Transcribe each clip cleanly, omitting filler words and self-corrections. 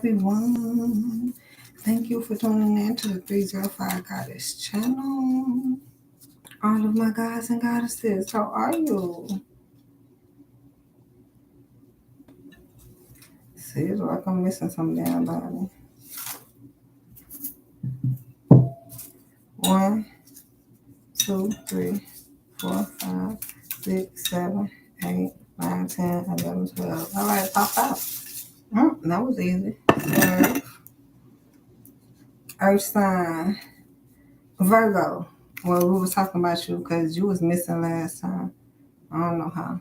everyone. Thank you for tuning in to the 305 Goddess channel. All of my guys and goddesses, how are you? See, it's like I'm missing some damn body. 1, 2, 3, 4, 5, 6, 7, 8, 9, 10, 11, 12. All right, pop out. That was easy. Earth sign, Virgo. Well, we were talking about you because you was missing last time. I don't know how.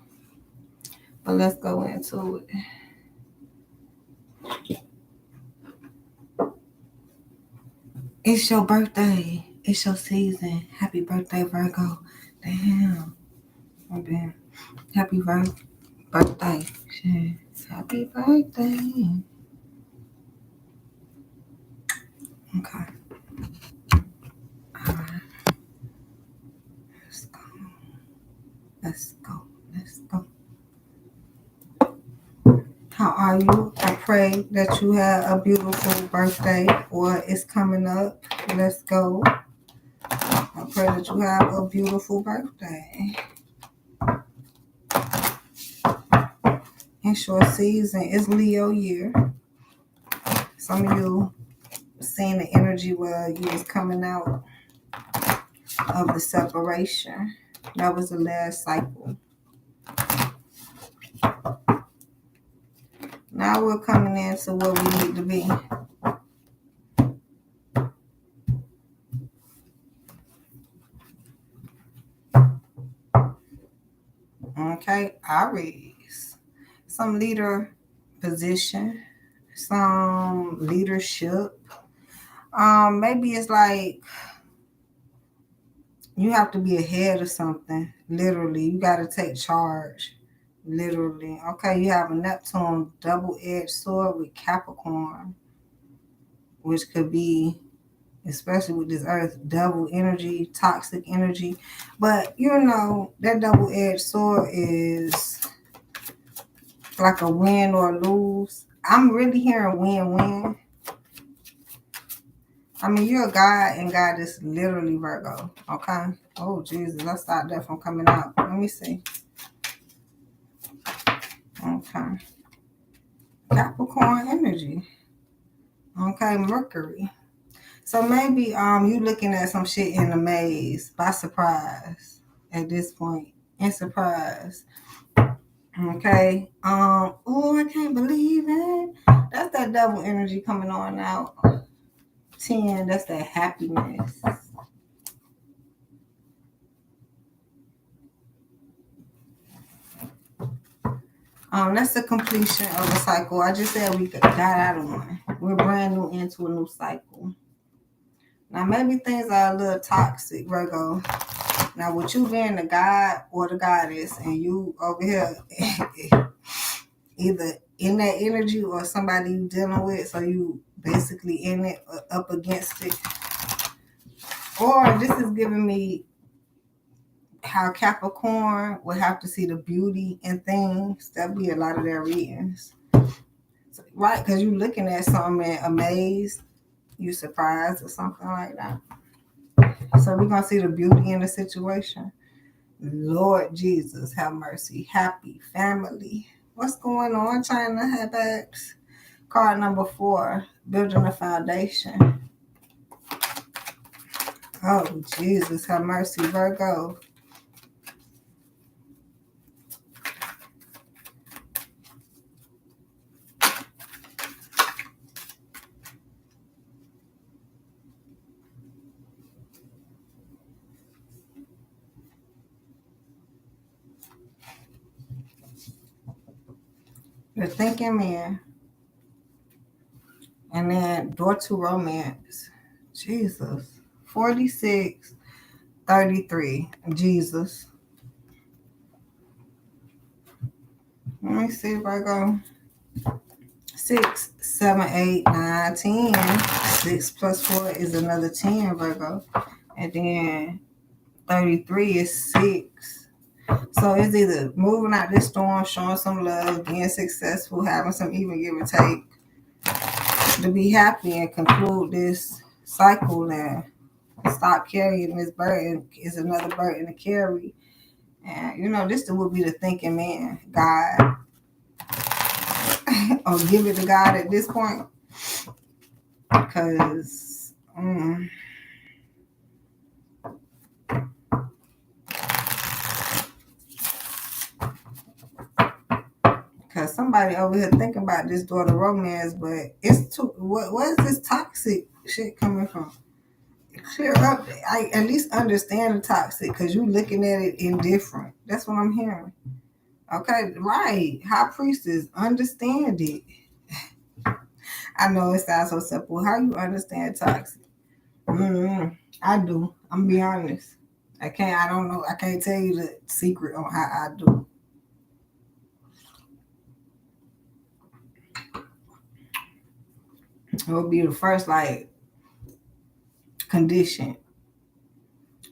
But let's go into it. It's your birthday. It's your season. Happy birthday, Virgo. Damn. Okay. Happy birthday. Shit. Happy birthday. Okay. All right. Let's go. Let's go. Let's go. How are you? I pray that you had a beautiful birthday or it's coming up. Let's go. I pray that you have a beautiful birthday. It's your season. It's Leo year. Some of you seeing the energy where you was coming out of the separation. That was the last cycle. Now we're coming into where we need to be. Okay, Aries. Some leader position, some leadership. Maybe it's like you have to be ahead of something. Literally, you got to take charge. Literally. Okay, you have a Neptune double-edged sword with Capricorn, which could be, especially with this earth, devil energy, toxic energy. But, you know, that double-edged sword is like a win or lose. I'm really hearing win-win. I mean, you're a God, and God is literally Virgo, okay? Oh, Jesus, let's stop that from coming out. Let me see. Okay. Capricorn energy. Okay, Mercury. So maybe you looking at some shit in a maze by surprise at this point. In surprise. Okay. Oh, I can't believe it. That's that devil energy coming on out. 10, that's that happiness. That's the completion of a cycle. I just said we got out of one. We're brand new into a new cycle. Now, maybe things are a little toxic, Virgo. Now, with you being the God or the goddess, and you over here either in that energy or somebody you dealing with, so you basically in it, up against it. Or this is giving me how Capricorn would have to see the beauty in things. That'd be a lot of their readings. So, right, because you're looking at something amazed, you surprised or something like that. So we're going to see the beauty in the situation. Lord Jesus, have mercy. Happy family. What's going on, China? Habax? Card number 4, building a foundation. Oh, Jesus, have mercy, Virgo. The thinking man. And then door to romance. Jesus. 46, 33. Jesus. Let me see if I go 6, 7, 8, 9, 10. 6 plus 4 is another 10, Virgo. And then 33 is 6. So it's either moving out this storm, showing some love, being successful, having some even give and take. to be happy and conclude this cycle and stop carrying this burden. Is another burden to carry. And this would be the thinking man, God, or give it to God at this point, because because somebody over here thinking about this daughter romance, but it's too. What is this toxic shit coming from? Clear up. I at least understand the toxic because you looking at it indifferent. That's what I'm hearing. Okay, right. High priestess, understand it. I know it sounds so simple. How you understand toxic? I do. I'm be honest. I don't know. I can't tell you the secret on how I do. It will be the first condition.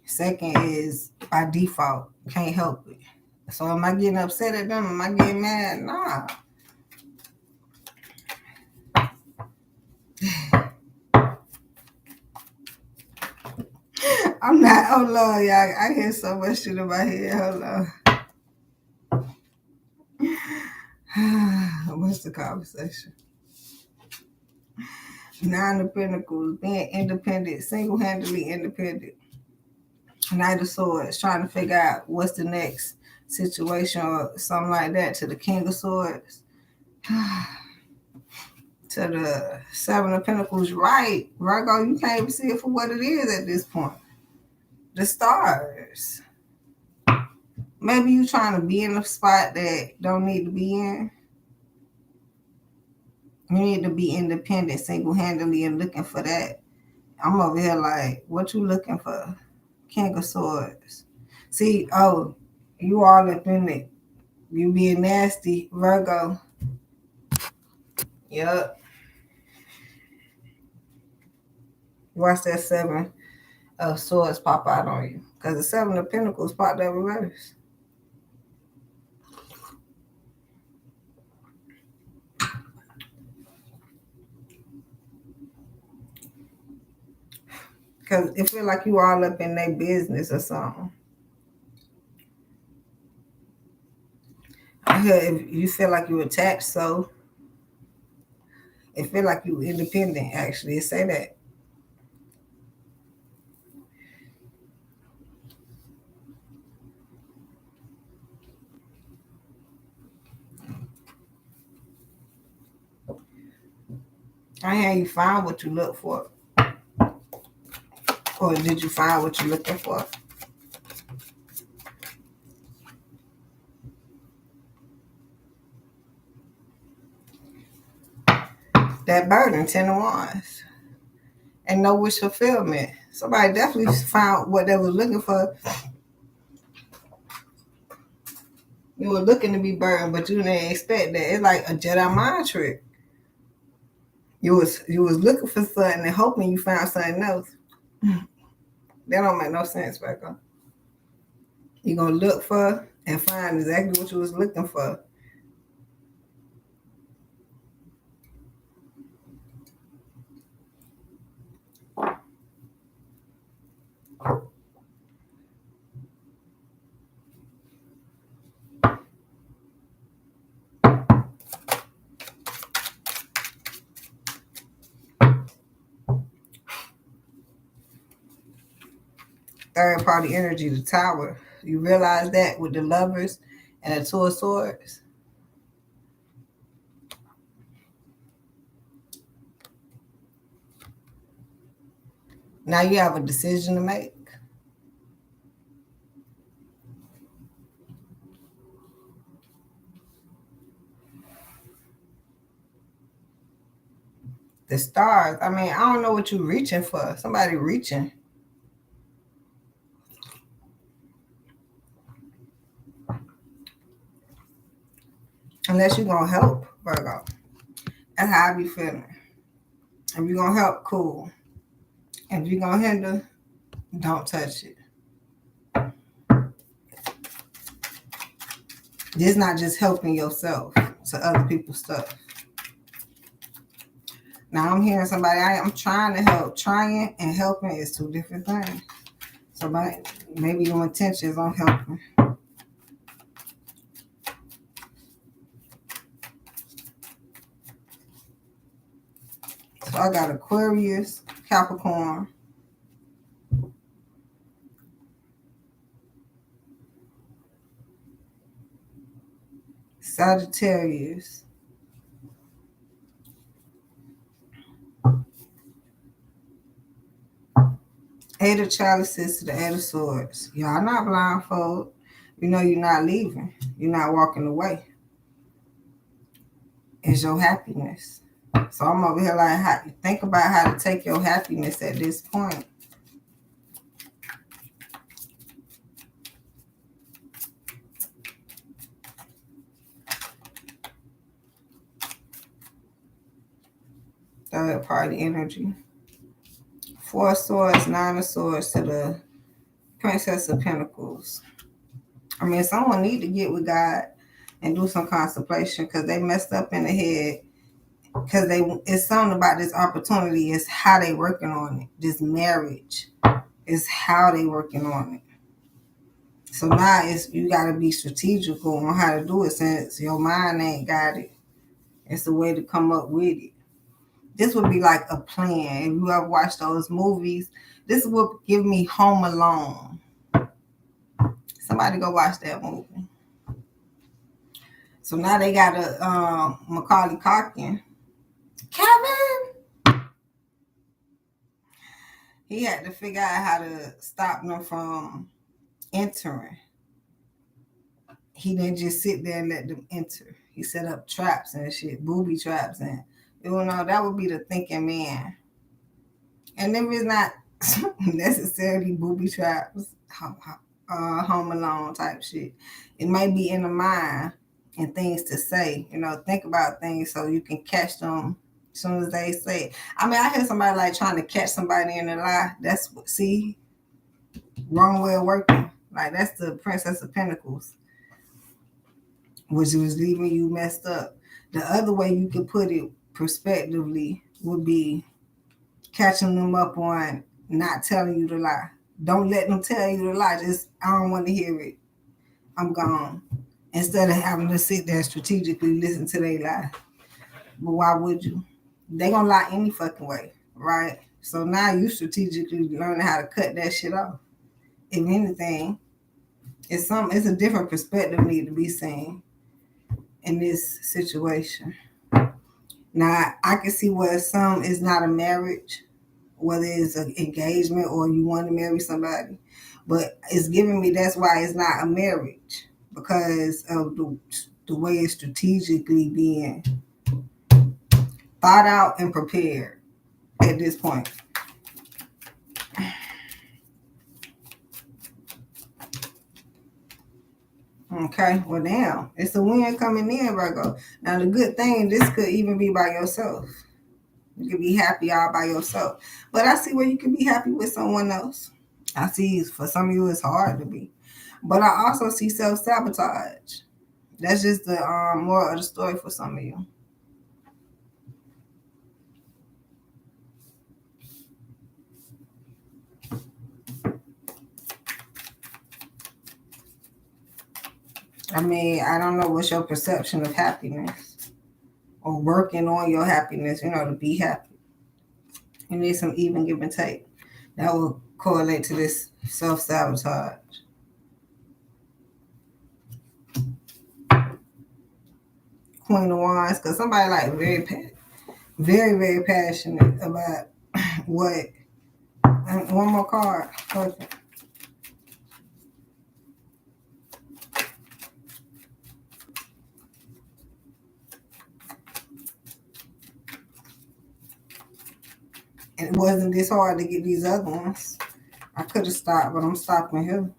Second is by default. Can't help it. So am I getting upset at them? Am I getting mad? Nah. I'm not. Hold on, y'all. I hear so much shit in my head. Hold on. What's the conversation? Nine of Pentacles, being independent, single-handedly independent. Knight of Swords, trying to figure out what's the next situation or something like that. To the King of Swords. To the Seven of Pentacles, right? Virgo, you can't even see it for what it is at this point. The stars. Maybe you trying to be in a spot that don't need to be in. You need to be independent, single-handedly, and looking for that. I'm over here like, what you looking for? King of Swords. See, you all up in it. You being nasty, Virgo. Yep. Watch that Seven of Swords pop out on you. Because the Seven of Pentacles popped out reverse. Because it feel like you all up in their business or something. If you feel like you attached, so it feel like you independent, actually. It say that. I hear you find what you look for. Or did you find what you're looking for? That burden, 10 of Wands. And no wish fulfillment. Somebody definitely found what they were looking for. You were looking to be burdened, but you didn't expect that. It's like a Jedi mind trick. You was looking for something and hoping you found something else. That don't make no sense, Becca. You're going to look for and find exactly what you was looking for. Third party energy, the Tower. You realize that with the Lovers and the Two of Swords? Now you have a decision to make. The Stars. I mean, I don't know what you're reaching for. Somebody reaching. Unless you're going to help, Virgo. That's how I be feeling. If you're going to help, cool. If you're going to hinder, don't touch it. This not just helping yourself to other people's stuff. Now I'm hearing somebody, I'm trying to help. Trying and helping is two different things. So maybe your intentions on helping. So I got Aquarius, Capricorn, Sagittarius, Eight of Chalices to the Eight of Swords. Y'all not blindfold. You know you're not leaving. You're not walking away. It's your happiness. So I'm over here like, think about how to take your happiness at this point. Third party energy. Four of Swords, Nine of Swords to the Princess of Pentacles. I mean, someone need to get with God and do some contemplation because they messed up in the head. Because it's something about this opportunity. It's how they working on it. This marriage is how they working on it. So now you got to be strategical on how to do it since your mind ain't got it. It's a way to come up with it. This would be like a plan. If you ever watch those movies, this would give me Home Alone. Somebody go watch that movie. So now they got a Macaulay Culkin. Kevin! He had to figure out how to stop them from entering. He didn't just sit there and let them enter. He set up traps and shit, booby traps. And, that would be the thinking man. And if it's not necessarily booby traps, Home Alone type shit, it might be in the mind and things to say. Think about things so you can catch them as soon as they say it. I mean, I hear somebody like trying to catch somebody in a lie. That's what, see, wrong way of working. Like, that's the Princess of Pentacles, which was leaving you messed up. The other way you could put it prospectively would be catching them up on not telling you the lie. Don't let them tell you the lie. Just, I don't want to hear it. I'm gone. Instead of having to sit there strategically listen to their lie. But why would you? They gonna lie any fucking way, right? So now you strategically learning how to cut that shit off. If anything, it's a different perspective need to be seen in this situation. Now, I can see where some is not a marriage, whether it's an engagement or you want to marry somebody, but it's giving me that's why it's not a marriage, because of the way it's strategically being thought out and prepared at this point. Okay, well, damn, it's a win coming in, Virgo. Now, the good thing, this could even be by yourself. You could be happy all by yourself. But I see where you can be happy with someone else. I see for some of you it's hard to be. But I also see self-sabotage. That's just the moral of the story for some of you. I mean, I don't know what's your perception of happiness or working on your happiness, to be happy. You need some even give and take. That will correlate to this self-sabotage. Queen of Wands, because somebody like very, very passionate about what. And one more card. Perfect. And it wasn't this hard to get these other ones. I could have stopped, but I'm stopping here.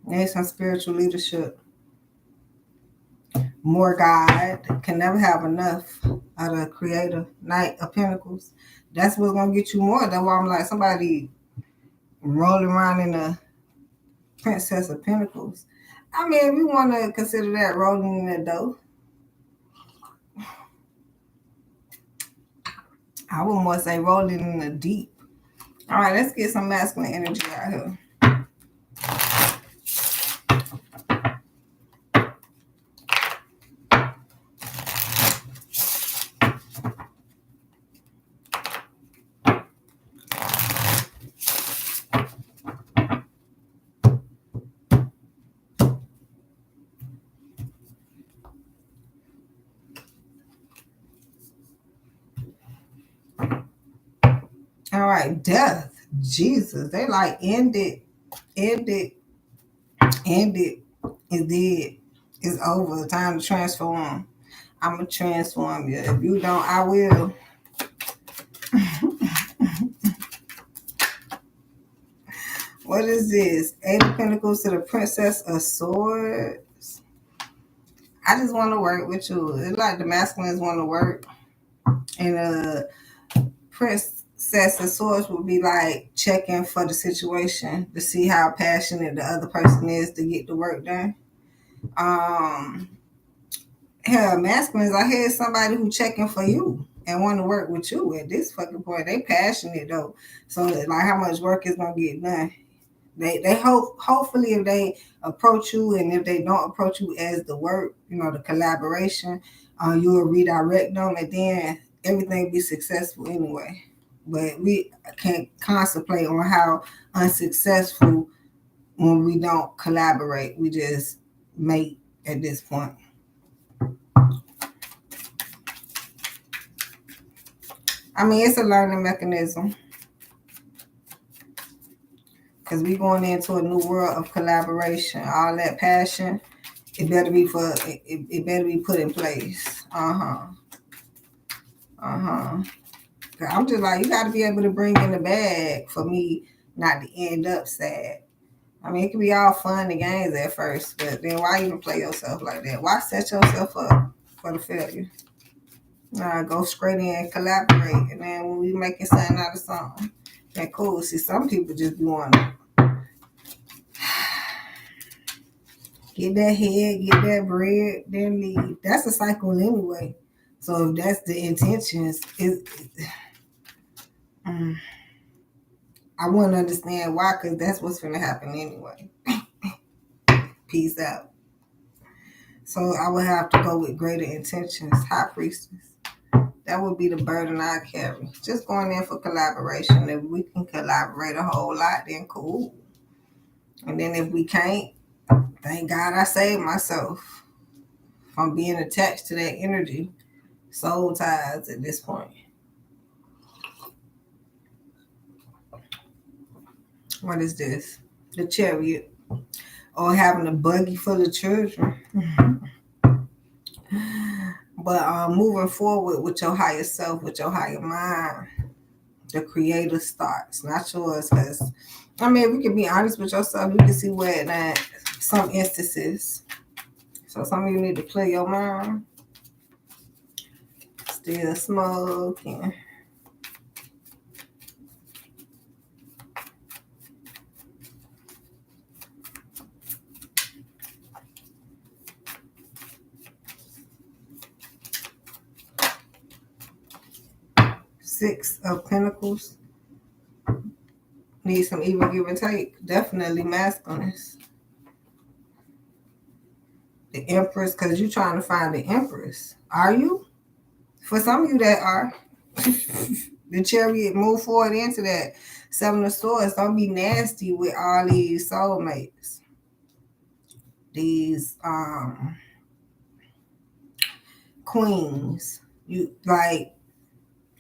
There's some spiritual leadership. More God. Can never have enough out of the Creator. Knight of Pentacles. That's what's going to get you more. That's why I'm like, somebody rolling around in the Princess of Pentacles. I mean, we want to consider that rolling in the dough. I would more say rolling in the deep. All right, let's get some masculine energy out here. All right, death. Jesus. They like end it, end it, end it. It's dead. It's over. Time to transform. I'm going to transform you. If you don't, I will. What is this? Eight of Pentacles to the Princess of Swords. I just want to work with you. It's like the masculines want to work. And Princess of Swords would be like checking for the situation to see how passionate the other person is to get the work done. Hell, masculines, I had somebody who checking for you and want to work with you at this fucking point. They passionate though. So like how much work is gonna get done. They hopefully if they approach you and if they don't approach you as the work, the collaboration, you'll redirect them and then everything be successful anyway. But we can't contemplate on how unsuccessful when we don't collaborate. We just mate at this point. I mean, it's a learning mechanism because we going into a new world of collaboration. All that passion, it better be better be put in place. I'm just like, you got to be able to bring in the bag for me not to end up sad. I mean, it can be all fun and games at first, but then why even play yourself like that? Why set yourself up for the failure? Go straight in and collaborate, and then when we making something out of something, that cool. See, some people just be wanting get that head, get that bread, then leave. That's a cycle anyway. So if that's the intentions, I wouldn't understand why, because that's what's going to happen anyway. Peace out. So I would have to go with greater intentions. High Priestess. That would be the burden I carry. Just going in for collaboration. If we can collaborate a whole lot, then cool. And then if we can't, thank God I saved myself from being attached to that energy. Soul ties at this point. What is this? The Chariot. Or having a buggy full of children. But moving forward with your higher self, with your higher mind, the creator starts, not yours. Because, I mean, if we can be honest with yourself, you can see where in some instances. So some of you need to clear your mind. Still smoking. Six of Pentacles. Need some even give and take. Definitely masculinist. The Empress, because you're trying to find the Empress. Are you? For some of you that are. The Chariot, move forward into that. Seven of Swords. Don't be nasty with all these soulmates. These queens. You like,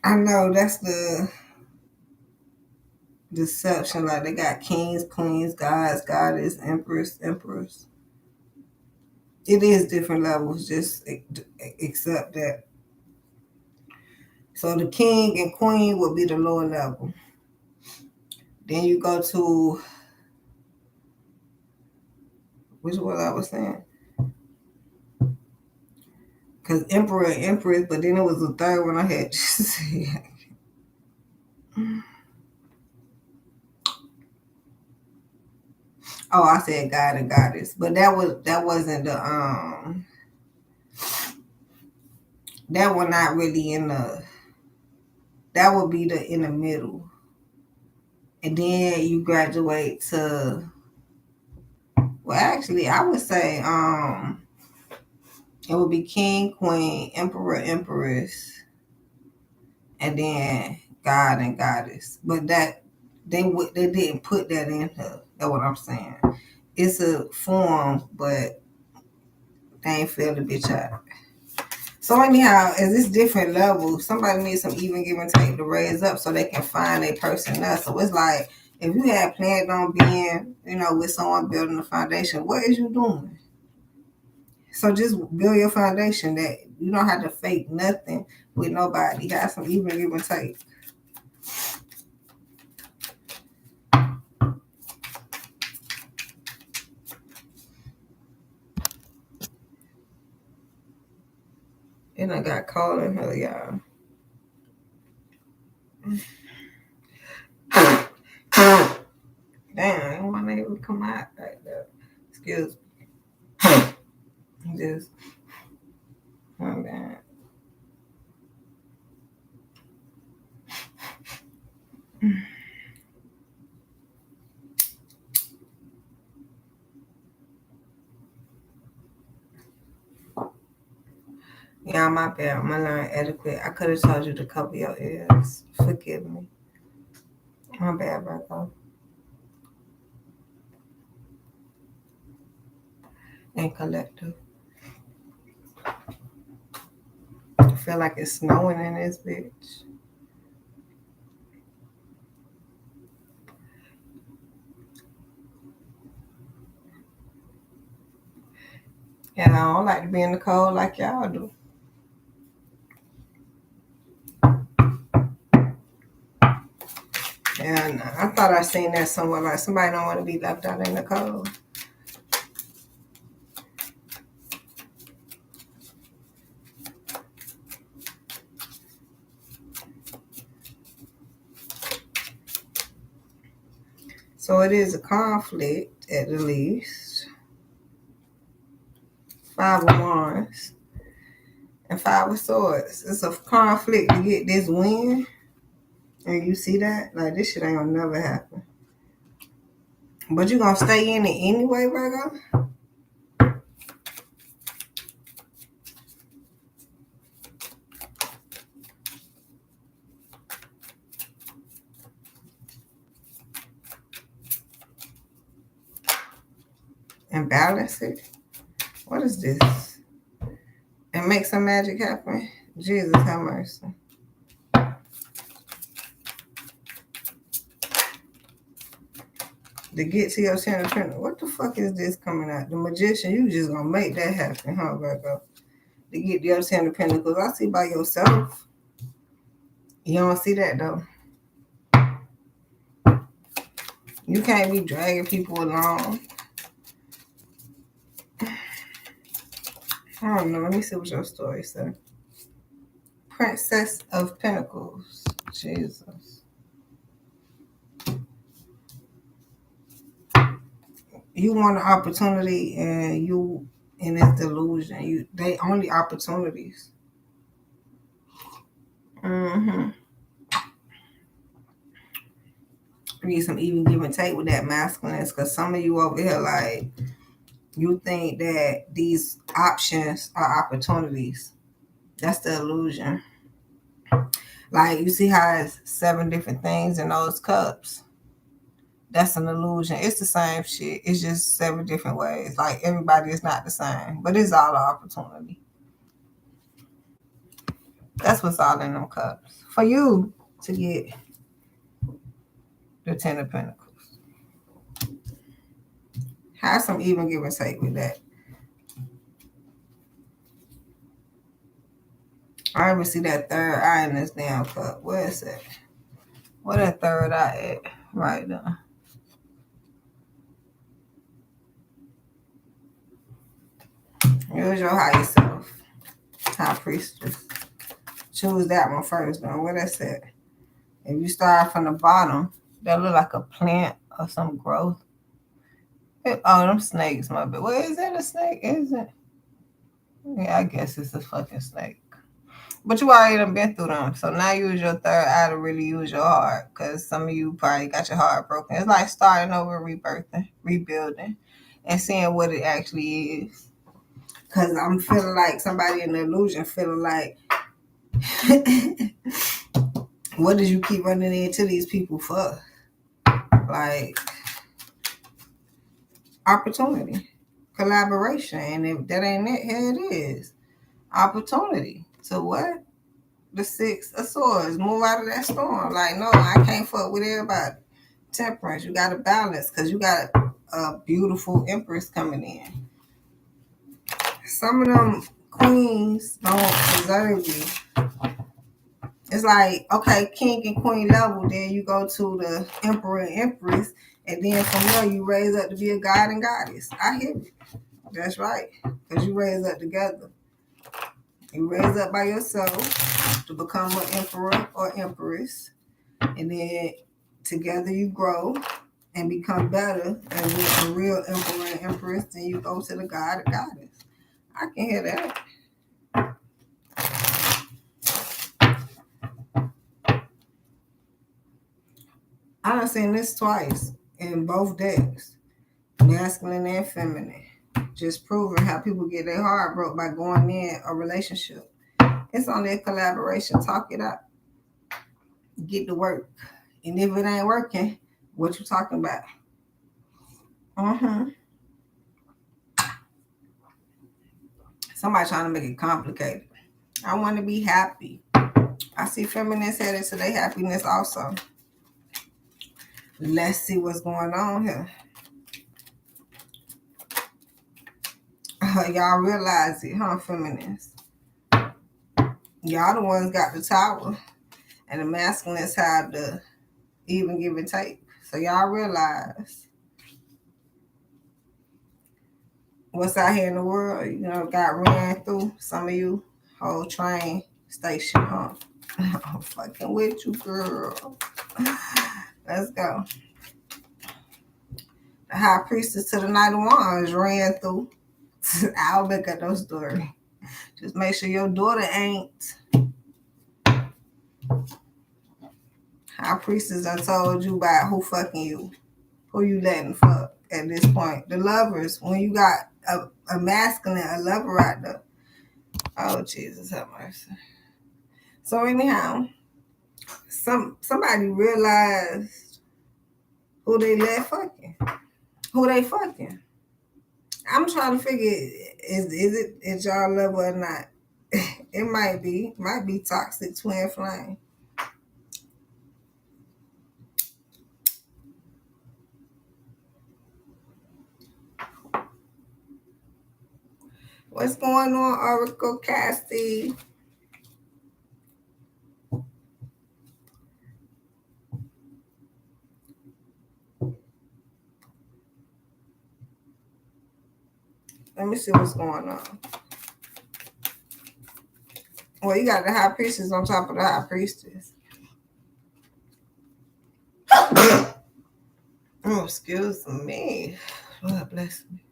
I know that's the deception. Like they got kings, queens, gods, goddess, empress. It is different levels. Just accept that. So the king and queen will be the lower level. Then you go to, which one I was saying? Because emperor and empress, but then it was the third one I had just said. Oh, I said God and Goddess, but that wasn't the that one not really in the, that would be the in the middle, and then you graduate to, well, actually, I would say it would be King, Queen, Emperor, Empress, and then God and Goddess. But that they didn't put that in her. That's what I'm saying. It's a form, but they ain't fill the bitch out. So anyhow, as this different levels, somebody needs some even give and take to raise up so they can find a person there. So it's like if you had planned on being, with someone building a foundation, what is you doing? So just build your foundation that you don't have to fake nothing with nobody. You got some even give and take. And I got cold in her, y'all. Damn, I don't want to even come out like that. Excuse me. Just, oh, damn. Yeah, my bad. My line adequate. I could have told you to cover your ears. Forgive me. My bad, Virgo. And collective. I feel like it's snowing in this bitch. And I don't like to be in the cold like y'all do. And I thought I seen that somewhere, like somebody don't want to be left out in the cold. So it is a conflict at the least. 5 of Wands and 5 of Swords. It's a conflict to get this win. And you see that? Like, this shit ain't gonna never happen. But you gonna stay in it anyway, Virgo? And balance it? What is this? And make some magic happen? Jesus have mercy. To get to your center trend, what the fuck is this coming out? The Magician, you just gonna make that happen, huh, Virgo? To get to your 10 of Pentacles. I see by yourself. You don't see that though. You can't be dragging people along. I don't know. Let me see what your story says. Princess of Pentacles. Jesus. You want an opportunity and you in this delusion. They only opportunities. Mm-hmm. You need some even give and take with that masculine, because some of you over here, like, you think that these options are opportunities. That's the illusion. Like, you see how it's 7 different things in those cups? That's an illusion. It's the same shit. It's just 7 different ways. Like, everybody is not the same, but it's all an opportunity. That's what's all in them cups. For you to get the 10 of Pentacles. Have some even give and take with that. I don't even see that third eye in this damn cup. Where is it? Where that third eye at? Right there. Use your higher self. High priestess. Choose that one first, though. Where that's at? If you start from the bottom, that look like a plant or some growth. Oh, them snakes, my bad. Well, is that a snake? Is it? Yeah, I guess it's a fucking snake. But you already done been through them. So now use your third eye to really use your heart. Because some of you probably got your heart broken. It's like starting over, rebirthing, rebuilding, and seeing what it actually is. Because I'm feeling like somebody in the illusion, feeling like, what did you keep running into these people for? Like, opportunity, collaboration. And if that ain't it, here it is. Opportunity. So what? The Six of Swords. Move out of that storm. Like, no, I can't fuck with everybody. Temperance. You got to balance because you got a beautiful Empress coming in. Some of them queens don't deserve you. It's like, okay, king and queen level, then you go to the emperor and empress, and then from there you raise up to be a god and goddess. I hear you. That's right. Because you raise up together. You raise up by yourself to become an emperor or empress. And then together you grow and become better and you're a real emperor and empress. Then you go to the god or goddess. I can hear that. I done seen this twice in both decks. Masculine and feminine. Just proving how people get their heart broke by going in a relationship. It's only a collaboration. Talk it out. Get to work. And if it ain't working, what you talking about? Somebody trying to make it complicated. I want to be happy. I see feminists headed to their happiness also. Let's see what's going on here. Y'all realize it, huh, feminists? Y'all the ones got the tower. And the masculines have the even give and take. So y'all realize what's out here in the world, got ran through. Some of you whole train station, huh? I'm fucking with you, girl. Let's go. The high priestess to the Knight of Wands ran through. I'll make up no story. Just make sure your daughter ain't. High priestess I told you about who fucking you. Who you letting fuck at this point. The lovers, when you got a masculine, a lover out there. Oh, Jesus have mercy. So anyhow, somebody realized who they let fucking. Who they fucking. I'm trying to figure, is it at y'all level or not? It might be toxic twin flame. What's going on, Oracle Cassie? Let me see what's going on. Well, you got the high priestess on top of the high priestess. Oh, excuse me. Lord bless me.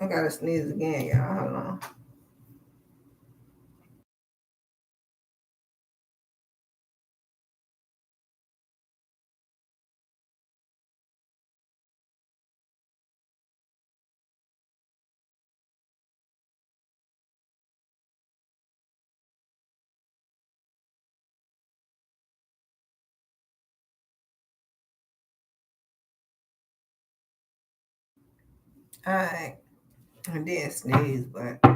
I gotta sneeze again, y'all. Hold on. All right. I did sneeze, but all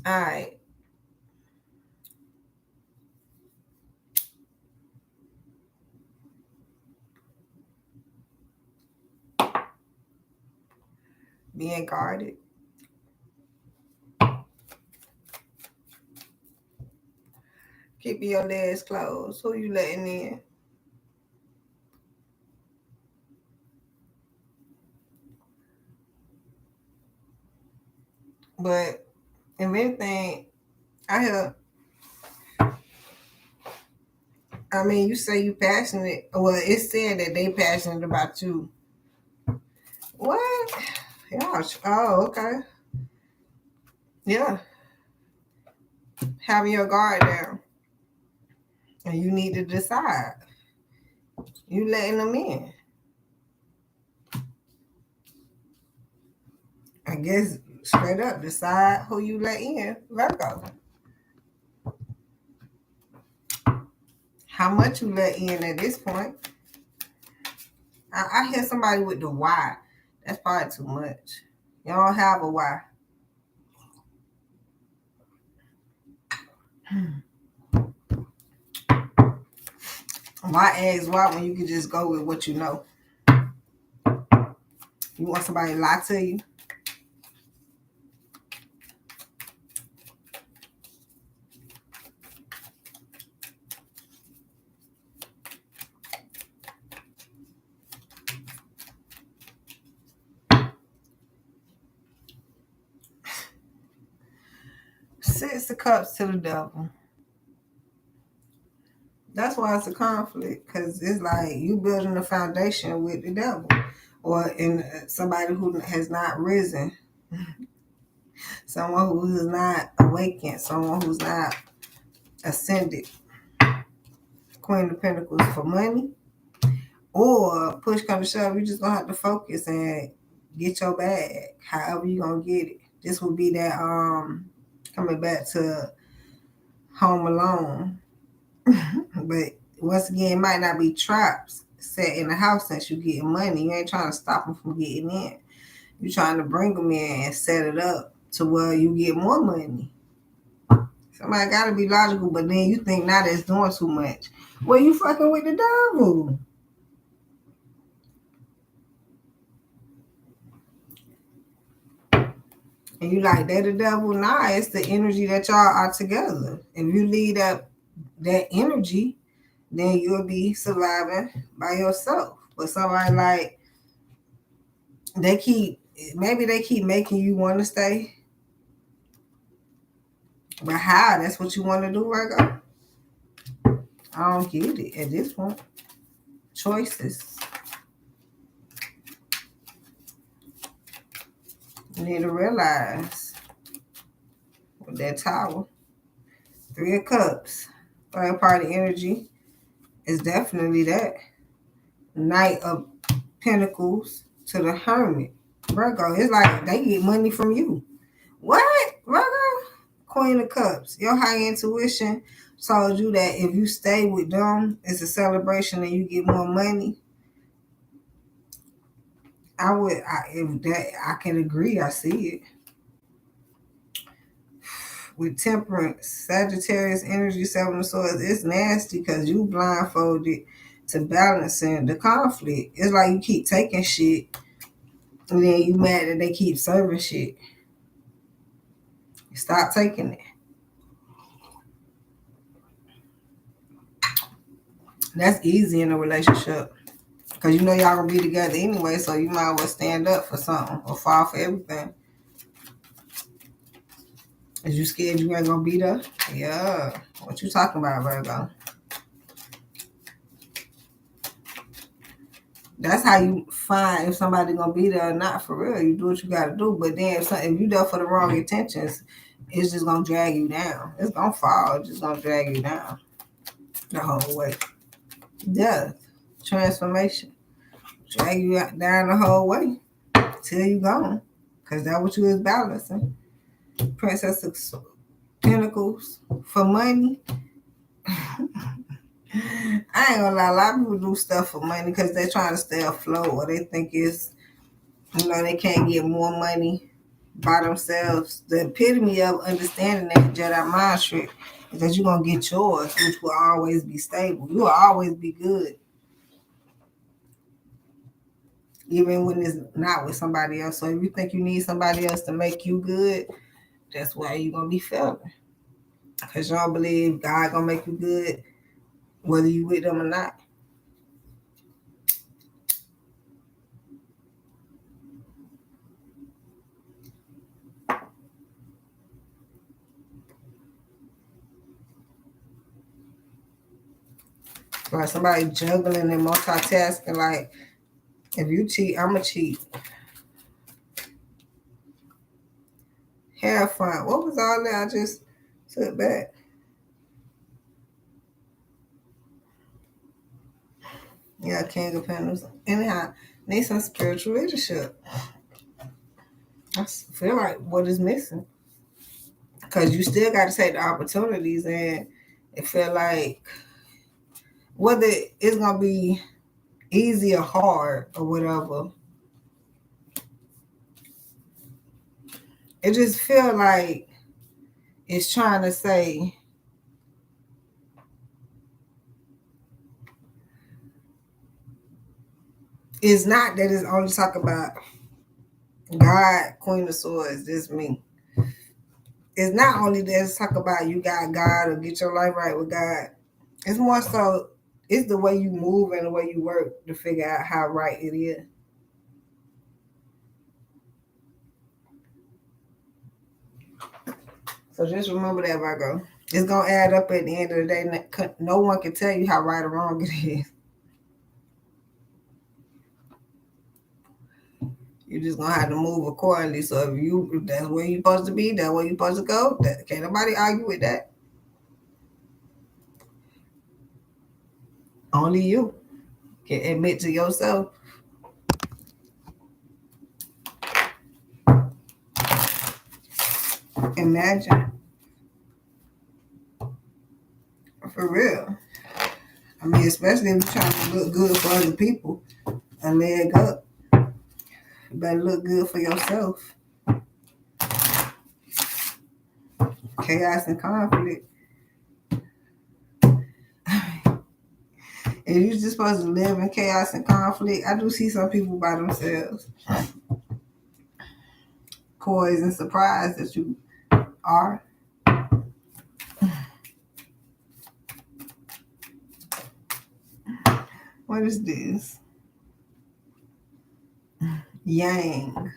right. Being guarded. Keeping your legs closed. Who you letting in? But if anything, I hear I mean, you say you passionate. Well, it said that they passionate about you. What? Yeah. Oh, okay. Yeah. Having your guard down. And you need to decide. You letting them in. I guess straight up decide who you let in. Virgo. How much you let in at this point? I hear somebody with the why. That's probably too much. You don't have a why. Why ask why when you can just go with what you know? You want somebody to lie to you? Six of Cups to the Devil. That's why it's a conflict, because it's like you building a foundation with the devil, or in somebody who has not risen, someone who is not awakened, someone who's not ascended. Queen of Pentacles for money, or push come to shove, you just gonna have to focus and get your bag, however you gonna get it. This will be that coming back to Home Alone. But once again, it might not be traps set in the house since you getting money. You ain't trying to stop them from getting in. You're trying to bring them in and set it up to where you get more money. Somebody got to be logical, but then you think now that's doing too much. Well, you fucking with the devil. And you like, they the devil? Nah, it's the energy that y'all are together. If you leave that energy, then you'll be surviving by yourself. But somebody like, maybe they keep making you want to stay. But how? That's what you want to do, Virgo? I don't get it at this point. Choices. You need to realize with that Tower, Three of Cups, third party energy is definitely that. Knight of Pentacles to the Hermit. Virgo, it's like they get money from you. What? Virgo? Queen of Cups. Your high intuition told you that if you stay with them, it's a celebration and you get more money. I can agree. I see it. With Temperance, Sagittarius energy, Seven of Swords, it's nasty because you blindfolded to balancing the conflict. It's like you keep taking shit and then you mad that they keep serving shit. Stop taking it. That's easy in a relationship because you know y'all gonna be together anyway, so you might as well stand up for something or fall for everything. Is you scared you ain't gonna be there? Yeah. What you talking about, Virgo? That's how you find if somebody gonna be there or not, for real. You do what you gotta do. But then if you there for the wrong intentions, it's just gonna drag you down. It's gonna fall. It's just gonna drag you down the whole way. Death, transformation, drag you down the whole way till you gone. Cause that's what you is balancing. Princess of Pentacles for money. I ain't gonna lie, a lot of people do stuff for money because they're trying to stay afloat, or they think it's, they can't get more money by themselves. The epitome of understanding that Jedi mind trick is that you're gonna get yours, which will always be stable. You will always be good, even when it's not with somebody else. So if you think you need somebody else to make you good, that's why you're gonna be failing. Because you don't believe God gonna make you good, whether you with them or not. Like somebody juggling and multitasking. Like, if you cheat, I'ma cheat. Have fun. What was all that I just took back? Yeah, King of Pentacles. Anyhow, need some spiritual leadership. I feel like what is missing. Because you still got to take the opportunities, and it feel like whether it's going to be easy or hard or whatever, it just feel like it's trying to say, it's not that it's only talk about God, Queen of Swords, just me. It's not only that it's talk about you got God or get your life right with God. It's more so, it's the way you move and the way you work to figure out how right it is. So just remember that, Virgo. It's going to add up at the end of the day. No one can tell you how right or wrong it is. You're just going to have to move accordingly. So if that's where you're supposed to be, that's where you're supposed to go. Can't nobody argue with that. Only you can admit to yourself. Imagine. For real. I mean, especially if you're trying to look good for other people, a leg up. You better look good for yourself. Chaos and conflict. If you're just supposed to live in chaos and conflict, I do see some people by themselves. Poised and surprised that you are. What is this? Yang.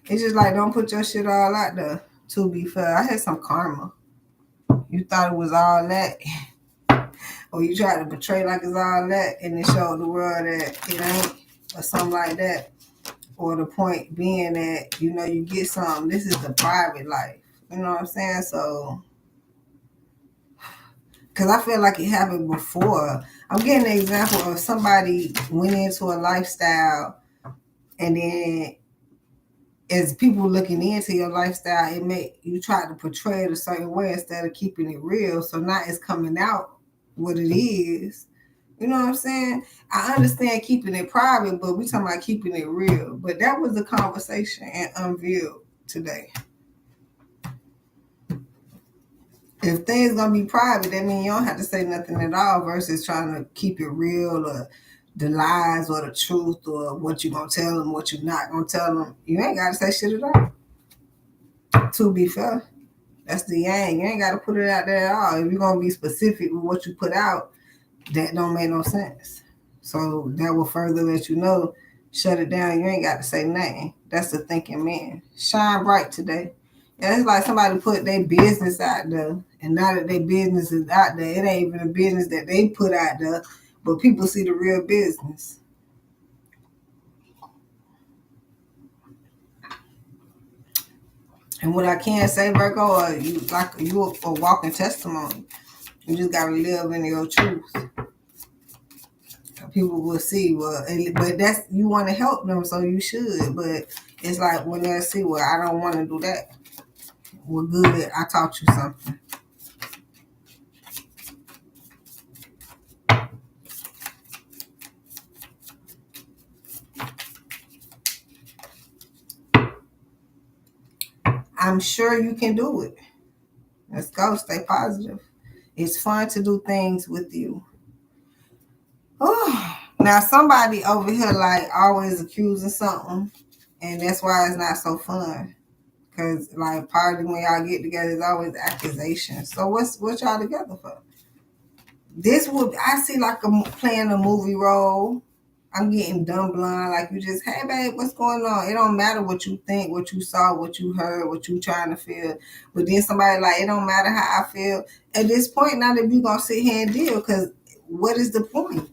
It's just like, don't put your shit all out there. To be fair, I had some karma. You thought it was all that, or you tried to portray like it's all that, and it showed the world that it ain't, or something like that. Or the point being that, you get something. This is the private life. You know what I'm saying? So, because I feel like it happened before. I'm getting an example of somebody went into a lifestyle, and then as people looking into your lifestyle, it make you try to portray it a certain way instead of keeping it real. So now it's coming out what it is. You know what I'm saying? I understand keeping it private, but we talking about keeping it real. But that was the conversation and unveiled today. If things gonna be private, that means you don't have to say nothing at all versus trying to keep it real, or the lies or the truth, or what you gonna tell them, what you not gonna tell them. You ain't gotta say shit at all. To be fair, that's the yang. You ain't gotta put it out there at all. If you're gonna be specific with what you put out, that don't make no sense. So that will further let you know, shut it down. You ain't got to say nothing. That's the thinking man. Shine bright today. Yeah, it's like somebody put their business out there, and now that their business is out there, it ain't even a business that they put out there, but people see the real business. And what I can say, Virgo, you a walking testimony. You just gotta live in your truth. People will see, but that's, you want to help them, so you should. But it's like when they see, well, I don't want to do that. Well, good, I taught you something. I'm sure you can do it. Let's go. Stay positive. It's fun to do things with you. Oh, now somebody over here like always accusing something, and that's why it's not so fun. Cause like party when y'all get together is always accusations. So what y'all together for? This would, I see like playing a movie role. I'm getting dumb blind. Like you just, hey babe, what's going on? It don't matter what you think, what you saw, what you heard, what you trying to feel. But then somebody like, it don't matter how I feel. At this point, not that we gonna sit here and deal, because what is the point?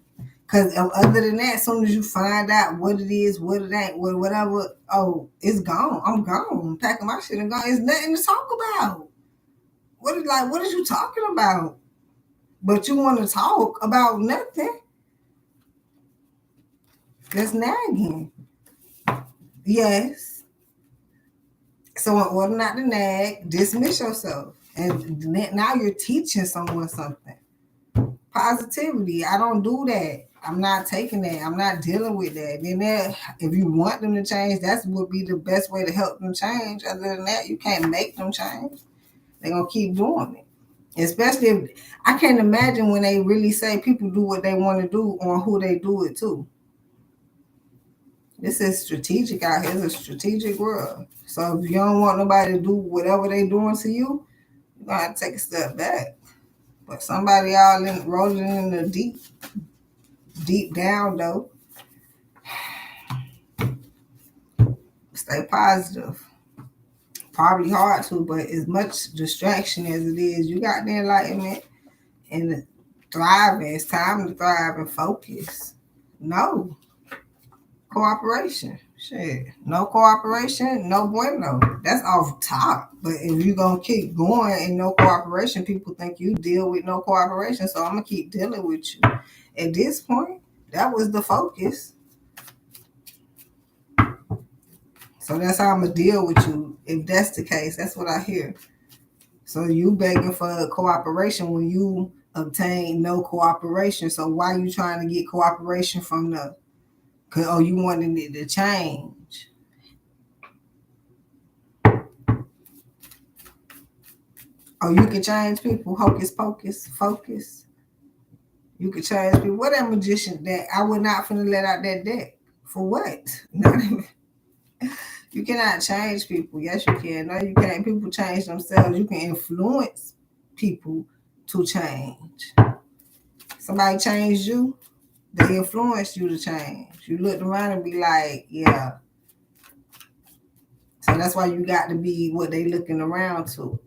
Because other than that, as soon as you find out what it is, what it ain't, whatever, oh, it's gone. I'm gone. I'm packing my shit and gone. It's nothing to talk about. What is you talking about? But you want to talk about nothing. That's nagging. Yes. So in order not to nag, dismiss yourself. And now you're teaching someone something. Positivity. I don't do that. I'm not taking that. I'm not dealing with that. Then if you want them to change, that would be the best way to help them change. Other than that, you can't make them change. They're going to keep doing it. Especially if, I can't imagine when they really say people do what they want to do on who they do it to. This is strategic out here. It's a strategic world. So if you don't want nobody to do whatever they're doing to you, you're going to have to take a step back. But somebody all rolling in the deep down, though, stay positive. Probably hard to, but as much distraction as it is, you got the enlightenment and thriving. It's time to thrive and focus. No cooperation. Shit. No cooperation, no bueno. That's off top. But if you're going to keep going in no cooperation, people think you deal with no cooperation. So I'm going to keep dealing with you. At this point, that was the focus. So that's how I'm going to deal with you. If that's the case, that's what I hear. So you begging for cooperation when you obtain no cooperation. So why are you trying to get cooperation from the... Because, you wanted it to change. You can change people. Hocus pocus. Focus. You can change people. What that magician that I would not finna let out that deck. For what? You cannot change people. Yes, you can. No, you can't. People change themselves. You can influence people to change. Somebody changed you, they influenced you to change. You look around and be like, yeah. So that's why you got to be what they looking around to.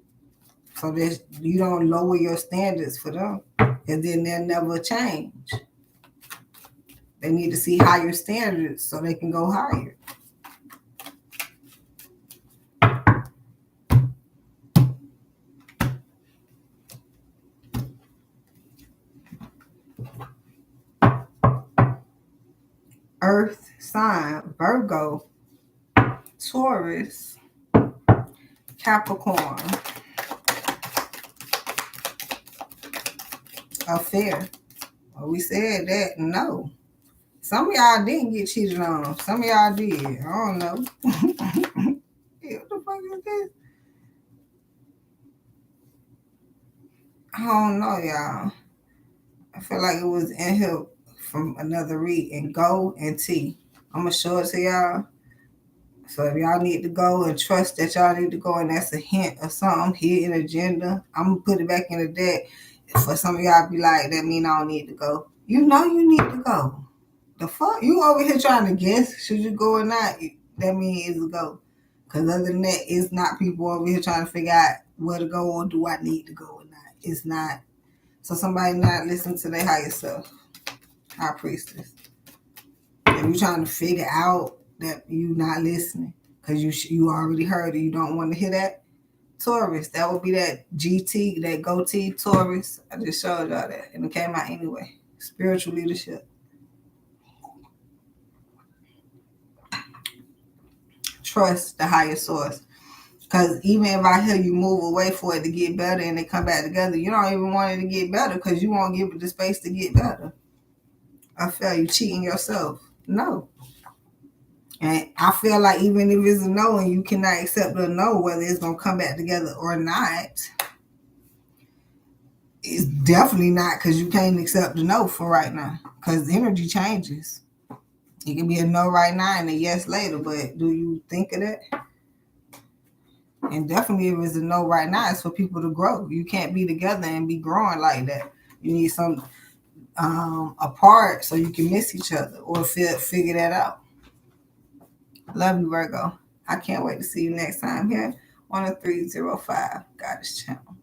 So that you don't lower your standards for them. And then they'll never change. They need to see higher standards so they can go higher. Earth sign, Virgo, Taurus, Capricorn, affair. Well, we said that, no. Some of y'all didn't get cheated on. Some of y'all did. I don't know. Hey, what the fuck is this? I don't know, y'all. I feel like it was in here from another read and go and T. I'm going to show it to y'all. So if y'all need to go and trust that y'all need to go and that's a hint of something, hidden agenda, I'm going to put it back in the deck. For some of y'all be like, that mean I don't need to go. You know you need to go. The fuck? You over here trying to guess should you go or not? That means it's a go. Because other than that, it's not people over here trying to figure out where to go or do I need to go or not. It's not. So somebody not listening to their higher self. High priestess. If you're trying to figure out that you not listening because you already heard it, you don't want to hear that. Taurus, that would be that GT, that goatee Taurus. I just showed y'all that and it came out anyway. Spiritual leadership. Trust the higher source. Because even if I hear you move away for it to get better and they come back together, you don't even want it to get better because you won't give it the space to get better. I feel you cheating yourself. No. And I feel like even if it's a no and you cannot accept a no, whether it's going to come back together or not, it's definitely not because you can't accept the no for right now. Because energy changes. It can be a no right now and a yes later, but do you think of that? And definitely if it's a no right now, it's for people to grow. You can't be together and be growing like that. You need some apart so you can miss each other or figure that out. Love you, Virgo. I can't wait to see you next time here on the 305 Goddess channel.